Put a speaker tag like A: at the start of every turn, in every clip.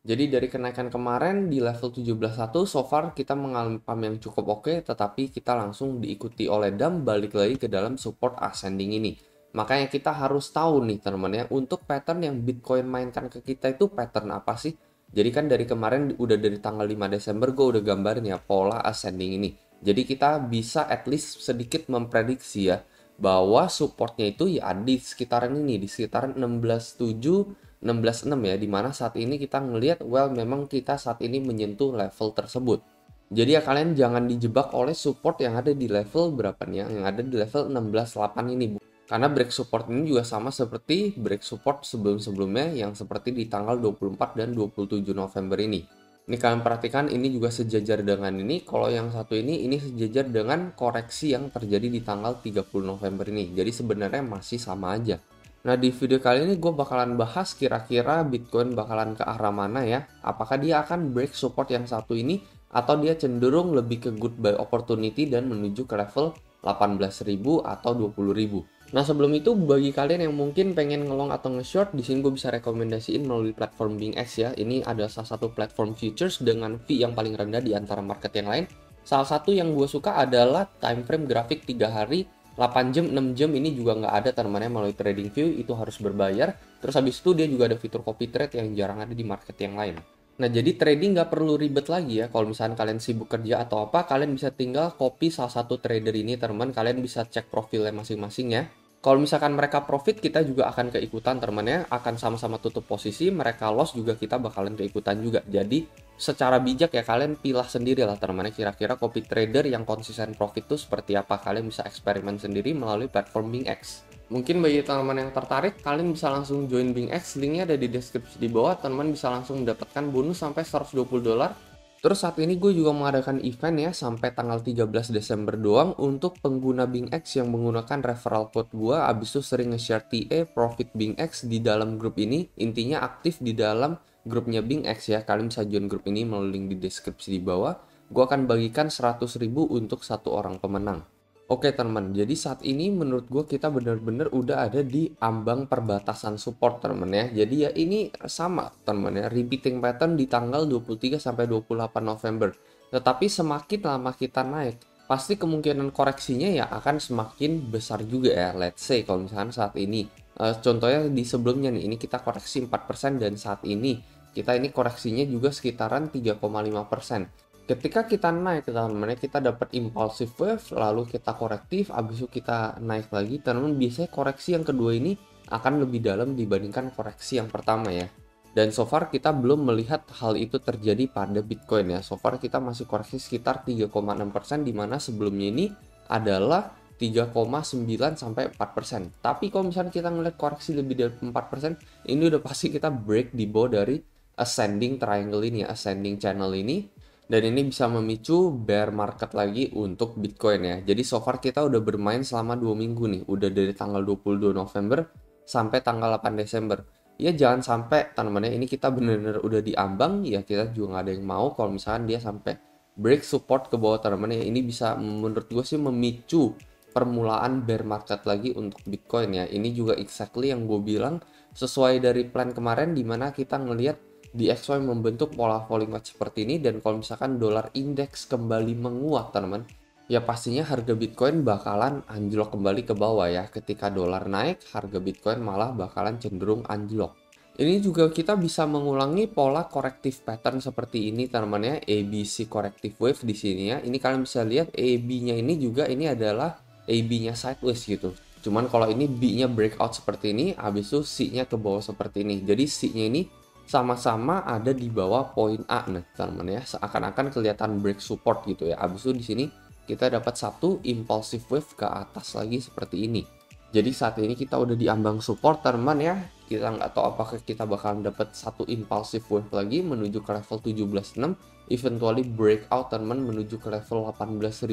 A: Jadi dari kenaikan kemarin di level 17.1 so far kita mengalami pump yang cukup oke, tetapi kita langsung diikuti oleh dump balik lagi ke dalam support ascending ini. Makanya kita harus tahu nih teman-teman ya, untuk pattern yang Bitcoin mainkan ke kita itu pattern apa sih? Jadi kan dari kemarin udah dari tanggal 5 Desember gue udah gambarin ya pola ascending ini. Jadi kita bisa at least sedikit memprediksi ya bahwa supportnya itu ya di sekitaran ini, di sekitaran 16.7 16.6 ya, dimana saat ini kita ngelihat well memang kita saat ini menyentuh level tersebut. Jadi ya kalian jangan dijebak oleh support yang ada di level berapa nih ya, yang ada di level 16.8 ini Bu. Karena break support ini juga sama seperti break support sebelum-sebelumnya yang seperti di tanggal 24 dan 27 November ini. Ini kalian perhatikan ini juga sejajar dengan ini, kalau yang satu ini sejajar dengan koreksi yang terjadi di tanggal 30 November ini. Jadi sebenarnya masih sama aja. Nah, di video kali ini gue bakalan bahas kira-kira Bitcoin bakalan ke arah mana ya. Apakah dia akan break support yang satu ini atau dia cenderung lebih ke good buy opportunity dan menuju ke level 18.000 atau 20.000. Nah, sebelum itu bagi kalian yang mungkin pengen ngelong atau nge-short, di sini gue bisa rekomendasiin melalui platform BingX ya. Ini ada salah satu platform futures dengan fee yang paling rendah di antara market yang lain. Salah satu yang gue suka adalah time frame grafik 3 hari 8 jam, 6 jam ini juga nggak ada teman-teman melalui TradingView, itu harus berbayar. Terus habis itu dia juga ada fitur copy trade yang jarang ada di market yang lain. Nah, jadi trading nggak perlu ribet lagi ya. Kalau misalkan kalian sibuk kerja atau apa, kalian bisa tinggal copy salah satu trader ini teman-teman. Kalian bisa cek profilnya masing-masing ya. Kalau misalkan mereka profit, kita juga akan keikutan teman-teman ya. Akan sama-sama tutup posisi, mereka loss juga kita bakalan keikutan juga. Jadi secara bijak ya kalian pilah sendiri lah teman-teman, kira-kira copy trader yang konsisten profit itu seperti apa. Kalian bisa eksperimen sendiri melalui platform BingX. Mungkin bagi teman-teman yang tertarik, kalian bisa langsung join BingX, linknya ada di deskripsi di bawah. Teman-teman bisa langsung mendapatkan bonus sampai $120. Terus saat ini gue juga mengadakan event ya sampai tanggal 13 Desember doang untuk pengguna BingX yang menggunakan referral code gue. Abis itu sering nge-share TA Profit BingX di dalam grup ini. Intinya aktif di dalam grupnya BingX ya. Kalian bisa join grup ini melalui link di deskripsi di bawah. Gue akan bagikan 100.000 untuk satu orang pemenang. Oke teman, jadi saat ini menurut gue kita bener-bener udah ada di ambang perbatasan support teman ya. Jadi ya ini sama teman ya, repeating pattern di tanggal 23 sampai 28 November. Tetapi semakin lama kita naik, pasti kemungkinan koreksinya ya akan semakin besar juga ya. Let's say kalau misalkan saat ini, contohnya di sebelumnya nih, ini kita koreksi 4% dan saat ini kita ini koreksinya juga sekitaran 3,5%. Ketika kita naik teman-teman, kita dapat impulsive wave, lalu kita korektif, habis itu kita naik lagi, teman-teman. Biasanya koreksi yang kedua ini akan lebih dalam dibandingkan koreksi yang pertama ya. Dan so far kita belum melihat hal itu terjadi pada Bitcoin ya. So far kita masih koreksi sekitar 3,6%, di mana sebelumnya ini adalah 3,9 sampai 4%. Tapi kalau misalnya kita ngeliat koreksi lebih dari 4%, ini udah pasti kita break di bawah dari ascending triangle ini ya, ascending channel ini. Dan ini bisa memicu bear market lagi untuk Bitcoin ya. Jadi so far kita udah bermain selama 2 minggu nih. Udah dari tanggal 22 November sampai tanggal 8 Desember. Ya jangan sampai teman-teman ini kita bener-bener udah diambang. Ya kita juga nggak ada yang mau kalau misalkan dia sampai break support ke bawah teman-teman ya. Ini bisa menurut gue sih memicu permulaan bear market lagi untuk Bitcoin ya. Ini juga exactly yang gue bilang sesuai dari plan kemarin, dimana kita ngelihat DXY membentuk pola falling wedge seperti ini. Dan kalau misalkan dolar indeks kembali menguat teman-teman, ya pastinya harga Bitcoin bakalan anjlok kembali ke bawah ya. Ketika dolar naik, harga Bitcoin malah bakalan cenderung anjlok. Ini juga kita bisa mengulangi pola corrective pattern seperti ini teman-teman ya, ABC corrective wave di sini ya. Ini kalian bisa lihat AB-nya ini juga ini adalah AB-nya sideways gitu. Cuman kalau ini B-nya breakout seperti ini, habis itu C-nya ke bawah seperti ini. Jadi C-nya ini sama-sama ada di bawah poin A. Nah, teman-teman ya, seakan-akan kelihatan break support gitu ya. Habis itu di sini kita dapat satu impulsive wave ke atas lagi seperti ini. Jadi saat ini kita udah di ambang support teman-teman ya. Kita nggak tahu apakah kita bakalan dapat satu impulsive wave lagi menuju ke level 17.6, eventually breakout teman-teman menuju ke level 18.500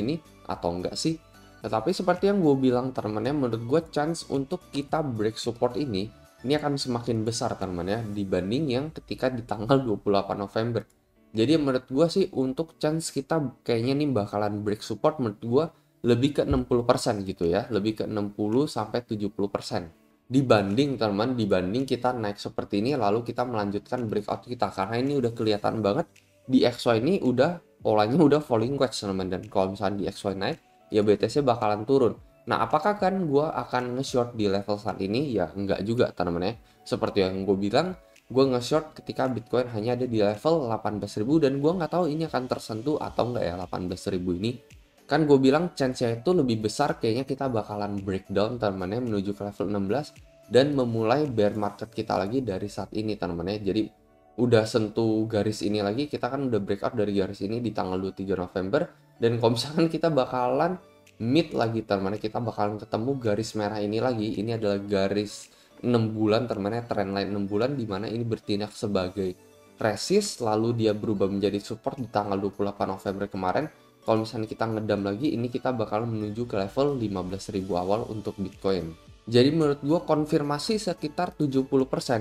A: ini atau enggak sih. Tetapi seperti yang gue bilang teman-teman ya, menurut gue chance untuk kita break support ini akan semakin besar teman-teman ya dibanding yang ketika di tanggal 28 November. Jadi menurut gue sih untuk chance kita kayaknya nih bakalan break support menurut gue lebih ke 60% gitu ya, lebih ke 60 sampai 70%. dibanding kita naik seperti ini lalu kita melanjutkan breakout kita, karena ini udah kelihatan banget di XY ini udah polanya udah falling wedge teman-teman, dan kalau misalnya di XY naik ya BTC bakalan turun. Nah, apakah kan gua akan nge-short di level saat ini? Ya enggak juga teman-teman ya. Seperti yang gue bilang, gue nge-short ketika Bitcoin hanya ada di level 18.000 dan gue nggak tahu ini akan tersentuh atau enggak ya 18.000 ini. Kan gue bilang chance-nya itu lebih besar kayaknya kita bakalan breakdown teman-teman menuju ke level 16 dan memulai bear market kita lagi dari saat ini teman-teman. Jadi udah sentuh garis ini lagi, kita kan udah breakout dari garis ini di tanggal 23 November, dan kalau misalkan kita bakalan mid lagi teman-teman, kita bakalan ketemu garis merah ini lagi. Ini adalah garis 6 bulan teman-teman, trendline 6 bulan di mana ini bertindak sebagai resist lalu dia berubah menjadi support di tanggal 28 November kemarin. Kalau misalnya kita ngedam lagi, ini kita bakal menuju ke level 15.000 awal untuk Bitcoin. Jadi menurut gue konfirmasi sekitar 70%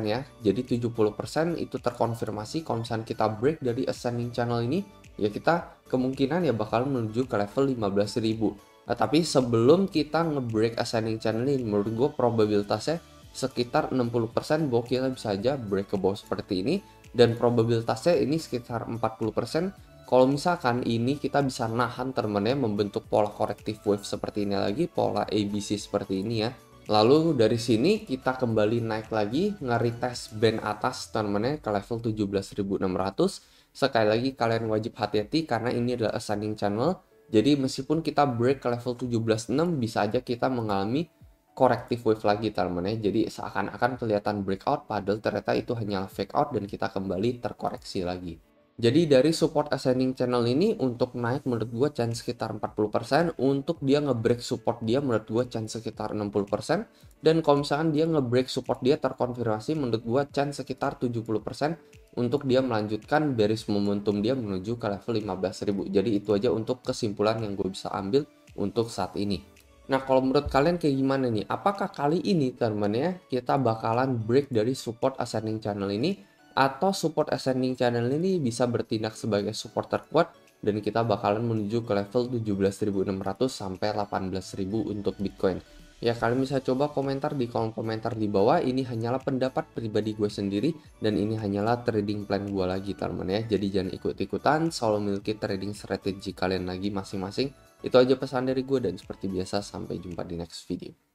A: ya. Jadi 70% itu terkonfirmasi kalau misalnya kita break dari ascending channel ini, ya kita kemungkinan ya bakal menuju ke level 15.000. Nah, tapi sebelum kita nge-break ascending channel ini, menurut gue probabilitasnya sekitar 60% bahwa kita bisa aja break ke bawah seperti ini, dan probabilitasnya ini sekitar 40% kalau misalkan ini kita bisa nahan temennya membentuk pola corrective wave seperti ini lagi, pola ABC seperti ini ya. Lalu dari sini kita kembali naik lagi, nge-retest band atas temennya ke level 17.600. Sekali lagi kalian wajib hati-hati karena ini adalah ascending channel. Jadi meskipun kita break ke level 17.6 bisa aja kita mengalami corrective wave lagi temennya. Jadi seakan-akan kelihatan breakout padahal ternyata itu hanya fake out dan kita kembali terkoreksi lagi. Jadi dari support ascending channel ini untuk naik menurut gue chance sekitar 40%, untuk dia nge-break support dia menurut gue chance sekitar 60%, dan kalau misalkan dia nge-break support dia terkonfirmasi menurut gue chance sekitar 70% untuk dia melanjutkan bearish momentum dia menuju ke level 15.000. Jadi itu aja untuk kesimpulan yang gue bisa ambil untuk saat ini. Nah, kalau menurut kalian kayak gimana nih? Apakah kali ini teman-teman ya kita bakalan break dari support ascending channel ini, atau support ascending channel ini bisa bertindak sebagai support terkuat dan kita bakalan menuju ke level 17.600 sampai 18.000 untuk Bitcoin? Ya, kalian bisa coba komentar di kolom komentar di bawah. Ini hanyalah pendapat pribadi gue sendiri dan ini hanyalah trading plan gue lagi teman ya. Jadi jangan ikut-ikutan, selalu memiliki trading strategi kalian lagi masing-masing. Itu aja pesan dari gue dan seperti biasa sampai jumpa di next video.